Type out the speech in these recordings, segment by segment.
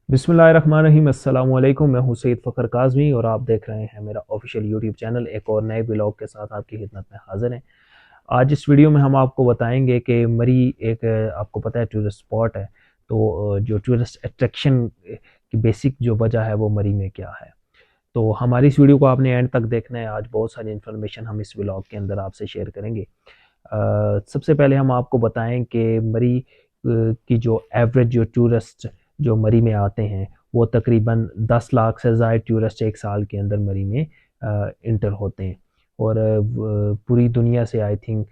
बिस्मिल्लाहिर्रहमानिर्रहीम अस्सलाम वालेकुम। मैं हूं सईद फ़खर काज़मी और आप देख रहे हैं मेरा ऑफिशियल यूट्यूब चैनल। एक और नए ब्लॉग के साथ आपकी खिदमत में हाजिर हैं। आज इस वीडियो में हम आपको बताएंगे कि मरी एक आपको पता है टूरिस्ट स्पॉट है। तो जो टूरिस्ट अट्रैक्शन की बेसिक जो वजह है वो मरी में क्या है। तो हमारी इस वीडियो को आपने एंड तक देखना है। आज बहुत सारी इन्फॉर्मेशन हम इस ब्लॉग के अंदर आपसे शेयर करेंगे। सबसे पहले हम आपको बताएं कि मरी की जो एवरेज जो टूरिस्ट जो मरी में आते हैं वो तकरीबन 10 लाख से ज़ायद टूरिस्ट एक साल के अंदर मरी में इंटर होते हैं। और पूरी दुनिया से आई थिंक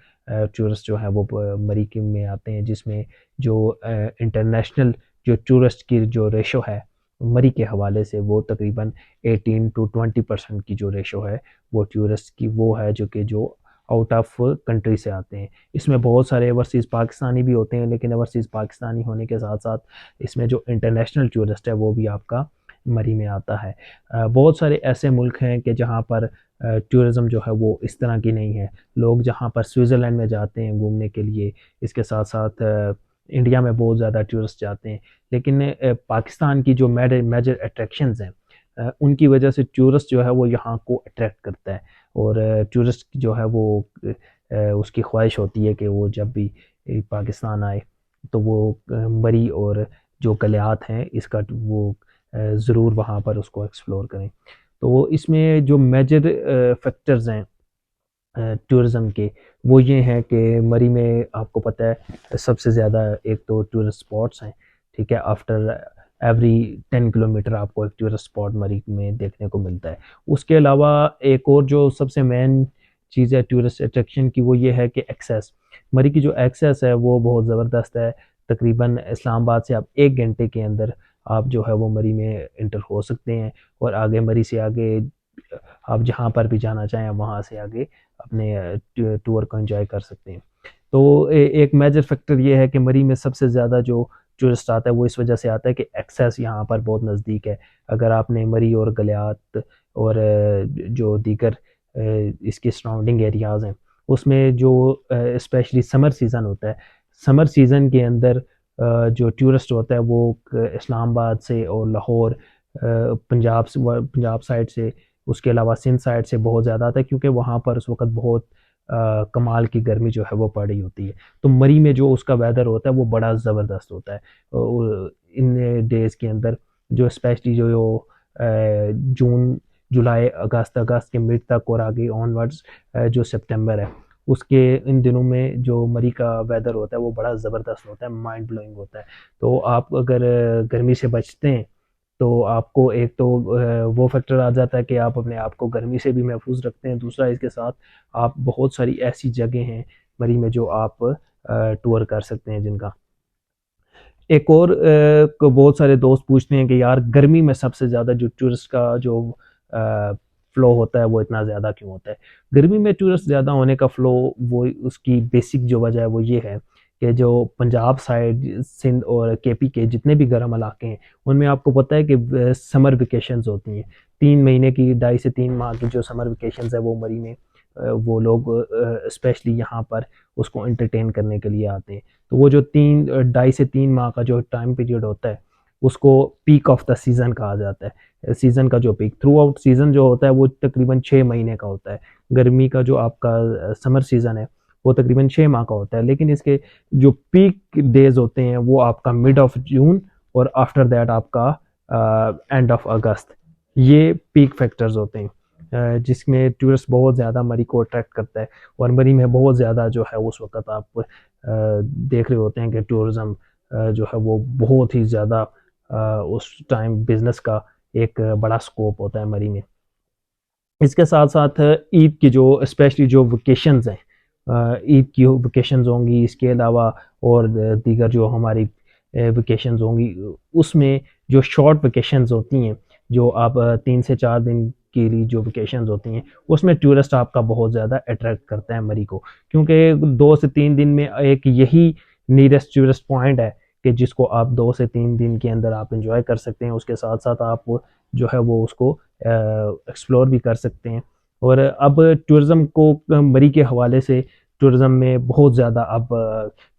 टूरिस्ट जो है वो मरी के में आते हैं, जिसमें जो इंटरनेशनल जो टूरिस्ट की जो रेशो है मरी के हवाले से वो तकरीबन 18 to 20% की जो रेशो है वो टूरिस्ट की वो है जो आउट ऑफ कंट्री से आते हैं। इसमें बहुत सारे ओवरसीज़ पाकिस्तानी भी होते हैं, लेकिन ओवरसीज़ पाकिस्तानी होने के साथ साथ इसमें जो इंटरनेशनल टूरिस्ट है वो भी आपका मरी में आता है। बहुत सारे ऐसे मुल्क हैं कि जहाँ पर टूरिज़म जो है वो इस तरह की नहीं है। लोग जहाँ पर स्विट्ज़रलैंड में जाते हैं घूमने के लिए, इसके साथ साथ इंडिया में बहुत ज़्यादा टूरिस्ट जाते हैं। लेकिन पाकिस्तान की जो मेजर अट्रैक्शंस हैं उनकी वजह से टूरिस्ट जो है वो यहाँ को अट्रैक्ट करता है। और टूरिस्ट जो है वो उसकी ख्वाहिश होती है कि वो जब भी पाकिस्तान आए तो वो मरी और जो गलियात हैं इसका वो ज़रूर वहाँ पर उसको एक्सप्लोर करें। तो इसमें जो मेजर फैक्टर्स हैं टूरिज़्म के वो ये हैं कि मरी में आपको पता है सबसे ज़्यादा एक तो टूरिस्ट स्पॉट्स हैं। ठीक है, आफ्टर एवरी 10 किलोमीटर आपको एक टूरिस्ट स्पॉट मरी में देखने को मिलता है। उसके अलावा एक और जो सबसे मेन चीज़ है टूरिस्ट अट्रैक्शन की वो ये है कि एक्सेस, मरी की जो एक्सेस है वो बहुत ज़बरदस्त है। तकरीबन इस्लामाबाद से आप 1 घंटे के अंदर आप जो है वो मरी में इंटर हो सकते हैं। और आगे मरी से आगे आप जहाँ पर भी जाना चाहें वहाँ से आगे अपने टूर को एंजॉय कर सकते हैं। तो एक मेजर फैक्टर ये है कि मरी में सबसे ज़्यादा जो टूरिस्ट आता है वो इस वजह से आता है कि एक्सेस यहाँ पर बहुत नज़दीक है। अगर आपने मरी और गलियात और जो दीगर इसके सराउंडिंग एरियाज़ हैं उसमें जो स्पेशली समर सीज़न होता है, समर सीज़न के अंदर जो टूरिस्ट होता है वो इस्लामाबाद से और लाहौर पंजाब साइड से, उसके अलावा सिंध साइड से बहुत ज़्यादा आता है, क्योंकि वहाँ पर उस वक़्त बहुत कमाल की गर्मी जो है वो पड़ रही होती है। तो मरी में जो उसका वेदर होता है वो बड़ा ज़बरदस्त होता है। इन डेज़ के अंदर जो स्पेशली जो जून, जुलाई, अगस्त के मिड तक और आगे ऑनवर्ड्स जो सितंबर है उसके इन दिनों में जो मरी का वेदर होता है वो बड़ा ज़बरदस्त होता है, माइंड ब्लोइंग होता है। तो आप अगर गर्मी से बचते हैं तो आपको एक तो वो फैक्टर आ जाता है कि आप अपने आप को गर्मी से भी महफूज रखते हैं। दूसरा इसके साथ आप बहुत सारी ऐसी जगह हैं मरी में जो आप टूर कर सकते हैं जिनका एक और को बहुत सारे दोस्त पूछते हैं कि यार गर्मी में सबसे ज़्यादा जो टूरिस्ट का जो फ्लो होता है वो इतना ज़्यादा क्यों होता है। गर्मी में टूरिस्ट ज़्यादा होने का फ्लो वो उसकी बेसिक जो वजह है वो ये है कि जो पंजाब साइड, सिंध और केपी के जितने भी गर्म इलाके हैं उनमें आपको पता है कि समर वेकेशंस होती हैं। 3 महीने की, 2.5 से 3 माह की जो समर वेकेशंस है वो मरी में वो लोग स्पेशली यहाँ पर उसको एंटरटेन करने के लिए आते हैं। तो वो जो 2.5 से 3 माह का जो टाइम पीरियड होता है उसको पीक ऑफ द सीज़न कहा जाता है। सीज़न का जो पीक, थ्रू आउट सीज़न जो होता है वो तकरीबन 6 महीने का होता है। गर्मी का जो आपका समर सीज़न है वो तकरीबन 6 माह का होता है, लेकिन इसके जो पीक डेज होते हैं वो आपका मिड ऑफ जून और आफ्टर दैट आपका एंड ऑफ अगस्त, ये पीक फैक्टर्स होते हैं जिसमें टूरिस्ट बहुत ज़्यादा मरी को अट्रैक्ट करता है। और मरी में बहुत ज़्यादा जो है उस वक्त आप देख रहे होते हैं कि टूरिज़्म जो है वो बहुत ही ज़्यादा उस टाइम बिजनेस का एक बड़ा स्कोप होता है मरी में। इसके साथ साथ ईद की जो स्पेशली जो वेकेशंस हैं, ईद की वेकेशंस होंगी, इसके अलावा और दीगर जो हमारी वेकेशंस होंगी उसमें जो शॉर्ट वेकेशंस होती हैं, जो आप 3 से 4 दिन के लिए जो वेकेशंस होती हैं उसमें टूरिस्ट आपका बहुत ज़्यादा अट्रैक्ट करता है मरी को, क्योंकि 2 से 3 दिन में एक यही नियरेस्ट टूरिस्ट पॉइंट है कि जिसको आप 2 से 3 दिन के अंदर आप इंजॉय कर सकते हैं। उसके साथ साथ आप जो है वो उसको एक्सप्लोर भी कर सकते हैं। और अब टूरिज़्म को मरी के हवाले से टूरिज़्म में बहुत ज़्यादा अब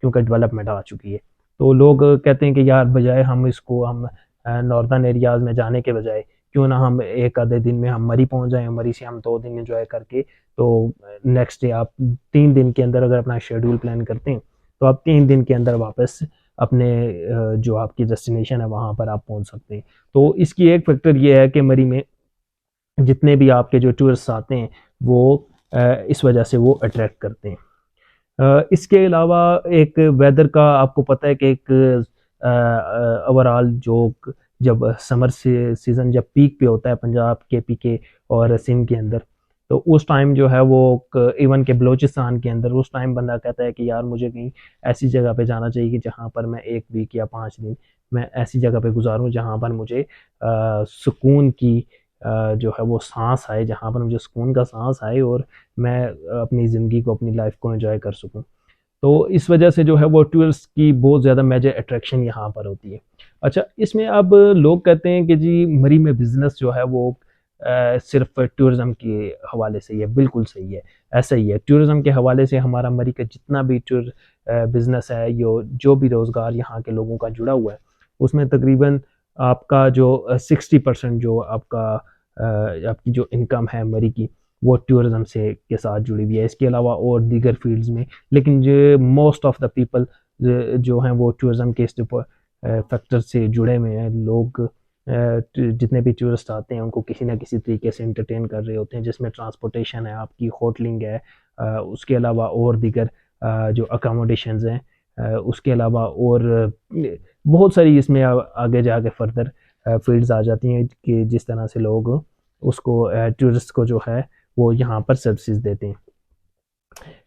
क्योंकि डेवलपमेंट आ चुकी है तो लोग कहते हैं कि यार बजाय हम इसको हम नॉर्दर्न एरियाज़ में जाने के बजाय क्यों ना हम एक आधे दिन में हम मरी पहुंच जाएं, मरी से हम 2 दिन एंजॉय करके तो नेक्स्ट डे आप 3 दिन के अंदर अगर अपना शेड्यूल प्लान करते हैं तो आप 3 दिन के अंदर वापस अपने जो आपकी डेस्टिनेशन है वहाँ पर आप पहुँच सकते हैं। तो इसकी एक फैक्टर ये है कि मरी में जितने भी आपके जो टूरिस्ट आते हैं वो इस वजह से वो अट्रैक्ट करते हैं। इसके अलावा एक वेदर का आपको पता है कि एक ओवरऑल जो जब समर से सीज़न जब पीक पे होता है पंजाब के पी के और सिंध के अंदर, तो उस टाइम जो है वो इवन के बलूचिस्तान के अंदर उस टाइम बंदा कहता है कि यार मुझे कहीं ऐसी जगह पे जाना चाहिए कि जहाँ पर मैं 1 वीक या 5 दिन मैं ऐसी जगह पे गुजारूँ जहाँ पर मुझे सुकून की जो है वो सांस आए, जहाँ पर मुझे सुकून का सांस आए और मैं अपनी ज़िंदगी को अपनी लाइफ को एंजॉय कर सकूँ। तो इस वजह से जो है वो टूरिस्ट की बहुत ज़्यादा मेजर अट्रैक्शन यहाँ पर होती है। अच्छा, इसमें अब लोग कहते हैं कि जी मरी में बिज़नेस जो है वो सिर्फ टूरिज़्म के हवाले से ही है। बिल्कुल सही है, ऐसा ही है। टूरिज़्म के हवाले से हमारा मरी का जितना भी बिज़नेस है, जो भी रोज़गार यहाँ के लोगों का जुड़ा हुआ है, उसमें तकरीबन आपका जो 60% जो आपकी जो इनकम है मरी की, वो टूरिज़्म से के साथ जुड़ी हुई है। इसके अलावा और दीगर फील्ड्स में, लेकिन जो मोस्ट ऑफ द पीपल जो हैं वो टूरिज़्म के इस फैक्टर से जुड़े हुए हैं। लोग जितने भी टूरिस्ट आते हैं उनको किसी ना किसी तरीके से एंटरटेन कर रहे होते हैं, जिसमें ट्रांसपोर्टेशन है, आपकी होटलिंग है, उसके अलावा और दीगर जो अकोमोडेशंस हैं, उसके अलावा और बहुत सारी इसमें आगे जाके फर्दर फील्ड्स आ जाती हैं कि जिस तरह से लोग उसको टूरिस्ट को जो है वो यहाँ पर सर्विसेज देते हैं।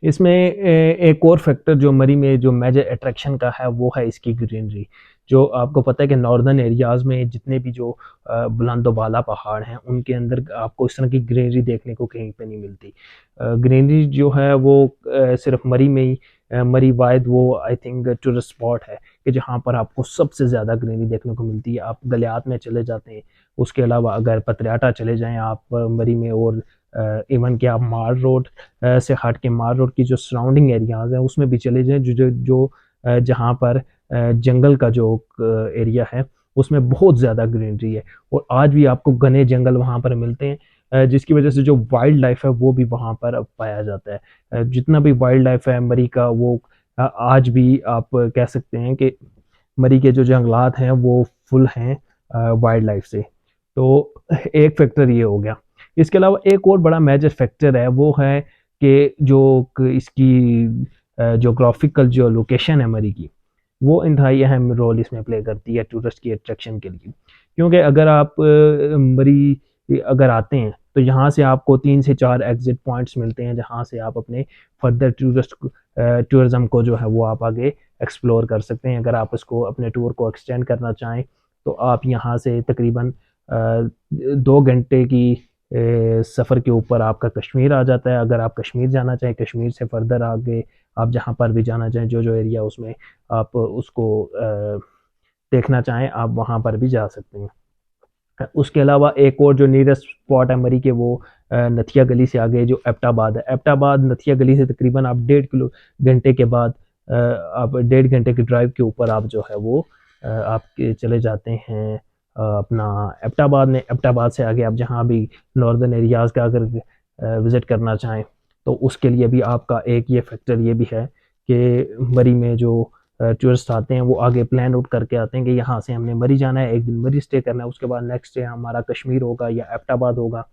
इसमें एक और फैक्टर जो मरी में जो मेजर अट्रैक्शन का है वो है इसकी ग्रीनरी। जो आपको पता है कि नॉर्दर्न एरियाज़ में जितने भी जो बुलंद बाला पहाड़ हैं उनके अंदर आपको इस तरह की ग्रीनरी देखने को कहीं पे नहीं मिलती। ग्रीनरी जो है वो सिर्फ मरी में ही मरी वायद वो आई थिंक टूरिस्ट स्पॉट है कि जहाँ पर आपको सबसे ज़्यादा ग्रीनरी देखने को मिलती है। आप गलियात में चले जाते हैं, उसके अलावा अगर पतरियाटा चले जाएँ आप मरी में, और इवन कि आप मार रोड से हट के मार रोड की जो सराउंडिंग एरियाज़ हैं उसमें भी चले जाएँ, जहाँ पर जंगल का जो एरिया है उसमें बहुत ज़्यादा ग्रीनरी है और आज भी आपको घने जंगल वहाँ पर मिलते हैं, जिसकी वजह से जो वाइल्ड लाइफ है वो भी वहाँ पर पाया जाता है। जितना भी वाइल्ड लाइफ है मरी का वो आज भी आप कह सकते हैं कि मरी के जो जंगलात हैं वो फुल हैं वाइल्ड लाइफ से। तो एक फैक्टर ये हो गया। इसके अलावा एक और बड़ा मेजर फैक्टर है वो है कि जो इसकी जोग्राफिकल जो लोकेशन है मरी की, वो इंतहाई अहम रोल इसमें प्ले करती है टूरिस्ट की अट्रैक्शन के लिए। क्योंकि अगर आप मरी अगर आते हैं तो यहाँ से आपको 3 से 4 एग्जिट पॉइंट्स मिलते हैं जहाँ से आप अपने फर्दर टूरिज्म को जो है वो आप आगे एक्सप्लोर कर सकते हैं। अगर आप इसको अपने टूर को एक्सटेंड करना चाहें तो आप यहाँ से तकरीबन 2 घंटे की सफ़र के ऊपर आपका कश्मीर आ जाता है। अगर आप कश्मीर जाना चाहें, कश्मीर से फर्दर आगे आप जहाँ पर भी जाना चाहें, जो एरिया उसमें आप उसको देखना चाहें आप वहाँ पर भी जा सकते हैं। उसके अलावा एक और जो नियरेस्ट स्पॉट है मरी के वो नथिया गली से आगे जो एबटाबाद है। एबटाबाद नथिया गली से तकरीबन आप 1.5 घंटे के बाद आप 1.5 घंटे की ड्राइव के ऊपर आप जो है वो आप चले जाते हैं अपना एबटाबाद में। एबटाबाद से आगे आप जहाँ भी नॉर्दर्न एरियाज़ का अगर विज़िट करना चाहें तो उसके लिए भी आपका एक ये फैक्टर ये भी है कि मरी में जो टूरिस्ट आते हैं वो आगे प्लान आउट करके आते हैं कि यहाँ से हमने मरी जाना है, 1 दिन मरी स्टे करना है, उसके बाद नेक्स्ट डे हमारा कश्मीर होगा या एबटाबाद होगा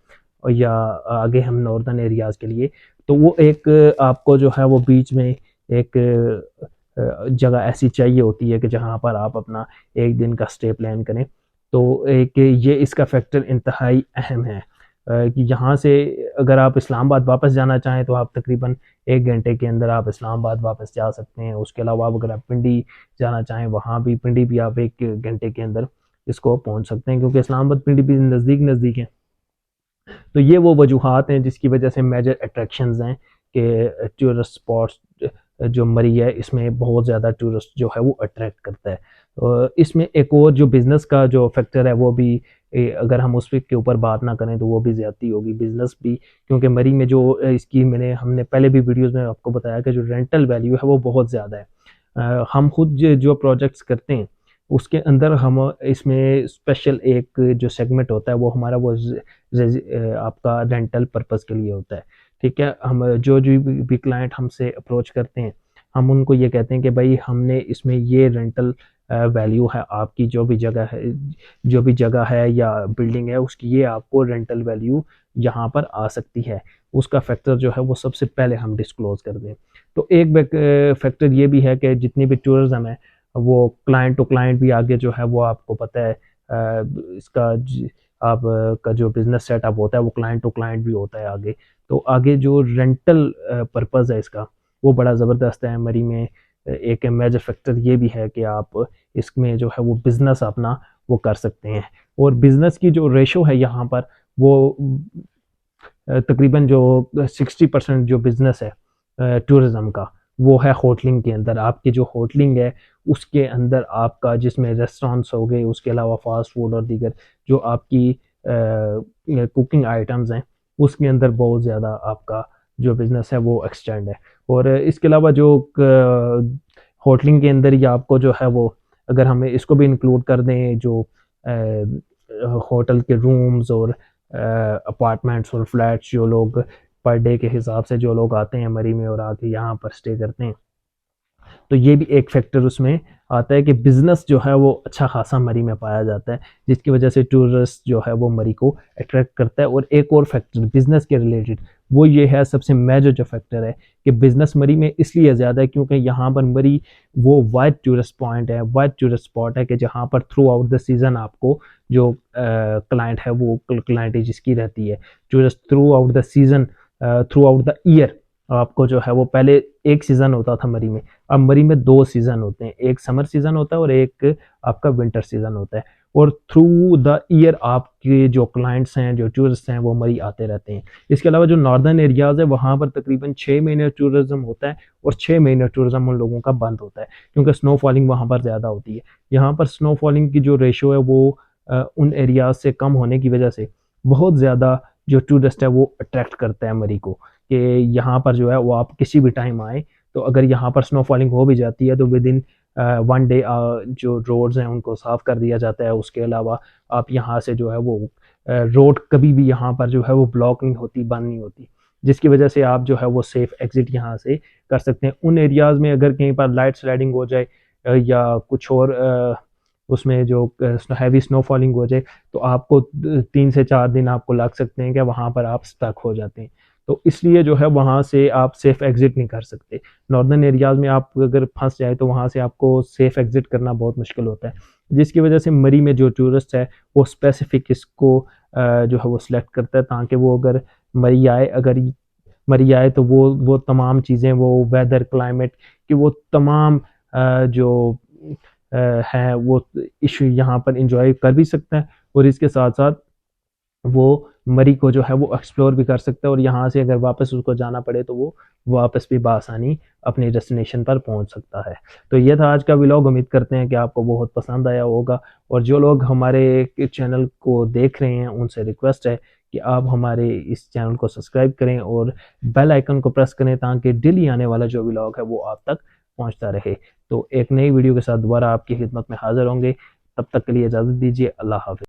और या आगे हम नॉर्दर्न एरियाज़ के लिए। तो वो एक आपको जो है वो बीच में एक जगह ऐसी चाहिए होती है कि जहाँ पर आप अपना 1 दिन का स्टे प्लान करें। तो एक ये इसका फैक्टर इंतहाई अहम है कि यहाँ से अगर आप इस्लामाबाद वापस जाना चाहें तो आप तकरीबन 1 घंटे के अंदर आप इस्लामाबाद वापस जा सकते हैं। उसके अलावा अगर आप पिंडी जाना चाहें वहाँ भी पिंडी भी आप 1 घंटे के अंदर इसको पहुँच सकते हैं, क्योंकि इस्लामाबाद पिंडी भी नज़दीक नज़दीक है। तो ये वो वजूहात हैं जिसकी वजह से मेजर अट्रैक्शंस हैं कि टूरिस्ट स्पॉट्स जो मरी है इसमें बहुत ज़्यादा टूरिस्ट जो है वो अट्रैक्ट करता है। इसमें एक और जो बिज़नेस का जो फैक्टर है वो भी अगर हम उस के ऊपर बात ना करें तो वो भी ज़्यादती होगी। बिज़नेस भी, क्योंकि मरी में जो इसकी हमने पहले भी वीडियोस में आपको बताया कि जो रेंटल वैल्यू है वो बहुत ज़्यादा है। हम खुद जो प्रोजेक्ट्स करते हैं उसके अंदर हम इसमें स्पेशल एक जो सेगमेंट होता है वो हमारा वो आपका रेंटल पर्पस के लिए होता है। ठीक है, हम जो भी क्लाइंट हमसे अप्रोच करते हैं, हम उनको ये कहते हैं कि भाई हमने इसमें ये रेंटल वैल्यू है, आपकी जो भी जगह है या बिल्डिंग है उसकी ये आपको रेंटल वैल्यू यहाँ पर आ सकती है। उसका फैक्टर जो है वो सबसे पहले हम डिस्क्लोज कर दें। तो एक फैक्टर ये भी है कि जितनी भी टूरिज्म है वो क्लाइंट टू क्लाइंट भी आगे जो है वो आपको पता है इसका आप का जो बिजनेस सेटअप होता है वो क्लाइंट टू क्लाइंट भी होता है आगे। तो आगे जो रेंटल पर्पस है इसका वो बड़ा ज़बरदस्त है मरी में। एक मेजर फैक्टर ये भी है कि आप इसमें जो है वो बिजनेस अपना वो कर सकते हैं। और बिजनेस की जो रेशो है यहाँ पर वो तकरीबन जो 60% जो बिजनेस है टूरिज्म का वो है होटलिंग के अंदर। आपकी जो होटलिंग है उसके अंदर आपका जिसमें रेस्टोरेंट्स हो गए, उसके अलावा फास्ट फूड और दीगर जो आपकी कुकिंग आइटम्स हैं उसके अंदर बहुत ज़्यादा आपका जो बिज़नेस है वो एक्सटेंड है। और इसके अलावा जो होटलिंग के अंदर ही आपको जो है वो अगर हमें इसको भी इंक्लूड कर दें जो होटल के रूम्स और अपार्टमेंट्स और फ्लैट्स जो लोग पर डे के हिसाब से जो लोग आते हैं मरी में और आके यहाँ पर स्टे करते हैं, तो ये भी एक फैक्टर उसमें आता है कि बिजनेस जो है वो अच्छा खासा मरी में पाया जाता है, जिसकी वजह से टूरिस्ट जो है वो मरी को अट्रैक्ट करता है। और एक और फैक्टर बिजनेस के रिलेटेड वो ये है सबसे मेजर जो फैक्टर है कि बिजनेस मरी में इसलिए ज़्यादा है क्योंकि यहाँ पर मरी वो वाइड टूरिस्ट पॉइंट है, वाइड टूरिस्ट स्पॉट है कि जहाँ पर थ्रू आउट द सीज़न आपको जो क्लाइंट है वो क्लाइंट जिसकी रहती है tourist through out the season, through out the year आपको जो है वो पहले एक सीज़न होता था मरी में, अब मरी में 2 सीज़न होते हैं, एक समर सीज़न होता है और एक आपका विंटर सीज़न होता है। और थ्रू द ईयर आपके जो क्लाइंट्स हैं, जो टूरिस्ट हैं वो मरी आते रहते हैं। इसके अलावा जो नॉर्दर्न एरियाज़ है वहाँ पर तकरीबन 6 महीने टूरिज्म होता है और 6 महीने टूरिज्म उन लोगों का बंद होता है क्योंकि स्नो फॉलिंग वहाँ पर ज़्यादा होती है। यहाँ पर स्नो फॉलिंग की जो रेशो है वो उन एरियाज से कम होने की वजह से बहुत ज़्यादा जो टूरिस्ट है वो अट्रैक्ट करता है मरी को कि यहाँ पर जो है वो आप किसी भी टाइम आए तो अगर यहाँ पर स्नो फॉलिंग हो भी जाती है तो विद इन 1 डे जो रोड्स हैं उनको साफ़ कर दिया जाता है। उसके अलावा आप यहाँ से जो है वो रोड कभी भी यहाँ पर जो है वो ब्लॉक नहीं होती, बंद नहीं होती, जिसकी वजह से आप जो है वो सेफ एग्जिट यहाँ से कर सकते हैं। उन एरियाज़ में अगर कहीं पर लाइट स्लाइडिंग हो जाए या कुछ और उसमें जो हैवी स्नो फॉलिंग हो जाए तो आपको 3 से 4 दिन आपको लग सकते हैं कि वहाँ पर आप स्टक हो जाते हैं। तो इसलिए जो है वहाँ से आप सेफ एग्जिट नहीं कर सकते। नॉर्दर्न एरियाज़ में आप अगर फंस जाए तो वहाँ से आपको सेफ एग्जिट करना बहुत मुश्किल होता है, जिसकी वजह से मरी में जो टूरिस्ट है वो स्पेसिफिक इसको जो है वो सिलेक्ट करता है ताकि वो अगर मरी आए अगर मरी आए तो वो तमाम चीज़ें वो वेदर क्लाइमेट कि वो तमाम जो हैं वो इशू यहाँ पर इंजॉय कर भी सकता है और इसके साथ साथ वो मरी को जो है वो एक्सप्लोर भी कर सकता है और यहाँ से अगर वापस उसको जाना पड़े तो वो वापस भी बआसानी अपनी डेस्टिनेशन पर पहुँच सकता है। तो ये था आज का व्लॉग, उम्मीद करते हैं कि आपको बहुत पसंद आया होगा और जो लोग हमारे चैनल को देख रहे हैं उनसे रिक्वेस्ट है कि आप हमारे इस चैनल को सब्सक्राइब करें और बेल आइकन को प्रेस करें ताकि डेली आने वाला जो व्लॉग है वो आप तक पहुँचता रहे। तो एक नई वीडियो के साथ दोबारा आपकी खिदमत में हाजिर होंगे, तब तक के लिए इजाज़त दीजिए। अल्लाह हाफ़िज़।